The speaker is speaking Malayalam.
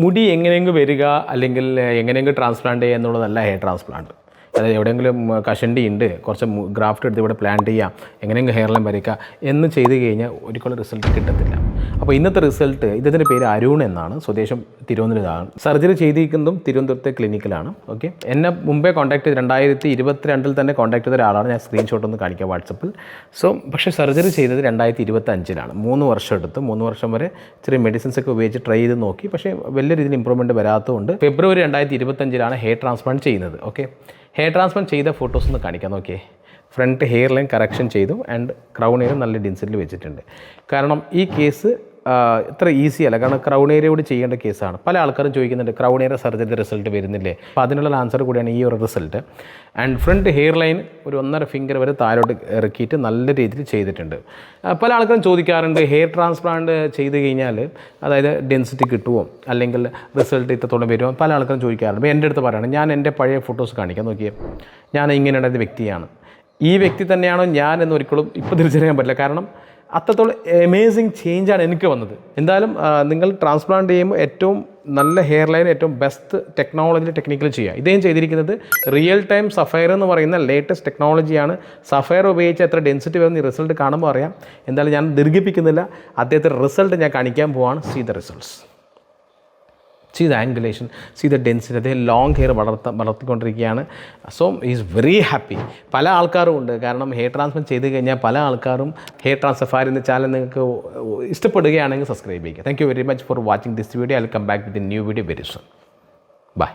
മുടി എങ്ങനെയെങ്കിലും വരിക അല്ലെങ്കിൽ എങ്ങനെയെങ്കിലും ട്രാൻസ്പ്ലാന്റ് ചെയ്യുക എന്നുള്ളതല്ല ഹെയർ ട്രാൻസ്പ്ലാന്റ്. അതായത് എവിടെയെങ്കിലും കഷണ്ടി ഉണ്ട്, കുറച്ച് ഗ്രാഫ്റ്റ് എടുത്ത് ഇവിടെ പ്ലാന്റ് ചെയ്യാം, എങ്ങനെയെങ്കിലും ഹെയർ ലൈൻ വരയ്ക്കുക എന്ന് ചെയ്ത് കഴിഞ്ഞാൽ ഒരിക്കലും റിസൾട്ട് കിട്ടത്തില്ല. അപ്പോൾ ഇന്നത്തെ റിസൾട്ട്, ഇതിൻ്റെ പേര് അരുൺ എന്നാണ്, സ്വദേശം തിരുവനന്തപുരത്താണ്. സർജറി ചെയ്തിരിക്കുന്നതും തിരുവനന്തപുരത്തെ ക്ലിനിക്കിലാണ്. ഓക്കെ, എന്നെ മുമ്പേ കോൺടാക്ട് ചെയ്ത് 2022 തന്നെ കോൺടാക്ട് ചെയ്ത ഒരാളാണ്. ഞാൻ സ്ക്രീൻഷോട്ട് ഒന്ന് കാണിക്കാം വാട്സപ്പിൽ. പക്ഷേ സർജറി ചെയ്തത് 2025 3 വർഷം എടുത്ത്. 3 വർഷം വരെ ചെറിയ മെഡിസിൻസ് ഒക്കെ ഉപയോഗിച്ച് ട്രൈ ചെയ്ത് നോക്കി. പക്ഷേ വലിയ രീതിയിൽ ഇമ്പ്രൂവ്മെൻറ്റ് വരാത്തതുകൊണ്ട് ഫെബ്രുവരി 2025 ഹെയർ ട്രാൻസ്പ്ലാന്റ് ചെയ്യുന്നത്. ഓക്കെ, ഹെയർ ട്രാൻസ്പ്ലാന്റ് ചെയ്ത ഫോട്ടോസ് ഒന്ന് കാണിക്കാം. നോക്കിയേ, ഫ്രണ്ട് ഹെയർ ലൈൻ കറക്ഷൻ ചെയ്തു ആൻഡ് ക്രൗൺ ഏരിയ നല്ല ഡെൻസിറ്റിയിൽ വെച്ചിട്ടുണ്ട്. കാരണം ഈ കേസ് ഇത്ര ഈസി അല്ല, കാരണം ക്രൗൺ ഏരിയയോട് ചെയ്യേണ്ട കേസാണ്. പല ആൾക്കാരും ചോദിക്കുന്നുണ്ട് ക്രൗൺ ഏരിയ സർജറി റിസൾട്ട് വരുന്നില്ലേ? അപ്പോൾ അതിനുള്ള ആൻസർ കൂടിയാണ് ഈ ഒരു result. And front hair line ഒരു 1.5 ഫിംഗർ വരെ താഴോട്ട് ഇറക്കിയിട്ട് നല്ല രീതിയിൽ ചെയ്തിട്ടുണ്ട്. പല ആൾക്കാരും ചോദിക്കാറുണ്ട് ഹെയർ ട്രാൻസ്പ്ലാന്റ് ചെയ്ത് കഴിഞ്ഞാൽ അതായത് ഡെൻസിറ്റി കിട്ടുമോ അല്ലെങ്കിൽ റിസൾട്ട് ഇത്രത്തോളം വരുമോ? പല ആൾക്കാരും ചോദിക്കാറുണ്ട്. അപ്പോൾ എൻ്റെ അടുത്ത് പറയുകയാണ്, ഞാൻ എൻ്റെ പഴയ ഫോട്ടോസ് കാണിക്കാൻ നോക്കിയേ, ഞാൻ ഇങ്ങനെയുള്ള വ്യക്തിയാണ്. ഈ വ്യക്തി തന്നെയാണോ ഞാൻ എന്ന് ഒരിക്കലും ഇപ്പോൾ തിരിച്ചറിയാൻ പറ്റില്ല. കാരണം അത്രത്തോളം അമേസിങ് ചേഞ്ചാണ് എനിക്ക് വന്നത്. എന്തായാലും നിങ്ങൾ ട്രാൻസ്പ്ലാന്റ് ചെയ്യുമ്പോൾ ഏറ്റവും നല്ല ഹെയർ ലൈൻ ഏറ്റവും ബെസ്റ്റ് ടെക്നിക്കൽ ചെയ്യുക. ഇദ്ദേഹം ചെയ്തിരിക്കുന്നത് റിയൽ ടൈം സഫയർ എന്ന് പറയുന്ന ലേറ്റസ്റ്റ് ടെക്നോളജിയാണ്. സഫയർ ഉപയോഗിച്ച് എത്ര ഡെൻസിറ്റി വരുന്ന ഈ റിസൾട്ട് കാണുമ്പോൾ അറിയാം. എന്തായാലും ഞാൻ ദീർഘിപ്പിക്കുന്നില്ല, അദ്ദേഹത്തിൻ്റെ റിസൾട്ട് ഞാൻ കാണിക്കാൻ പോവാണ്. See the results, see the angulation, see the density. അദ്ദേഹം ലോങ് ഹെയർ വളർത്തിക്കൊണ്ടിരിക്കുകയാണ്. So is very happy. പല ആൾക്കാരും ഉണ്ട്, കാരണം ഹെയർ ട്രാൻസ്പ്ലാന്റ് ചെയ്ത് കഴിഞ്ഞാൽ പല ആൾക്കാരും ഹെയർ ട്രാൻസ്ഫർ എന്ന ചാനൽ നിങ്ങൾക്ക് ഇഷ്ടപ്പെടുകയാണെങ്കിൽ സബ്സ്ക്രൈബ് ചെയ്യുക. Thank you very much for watching this video. I will come back with a new video very soon. By.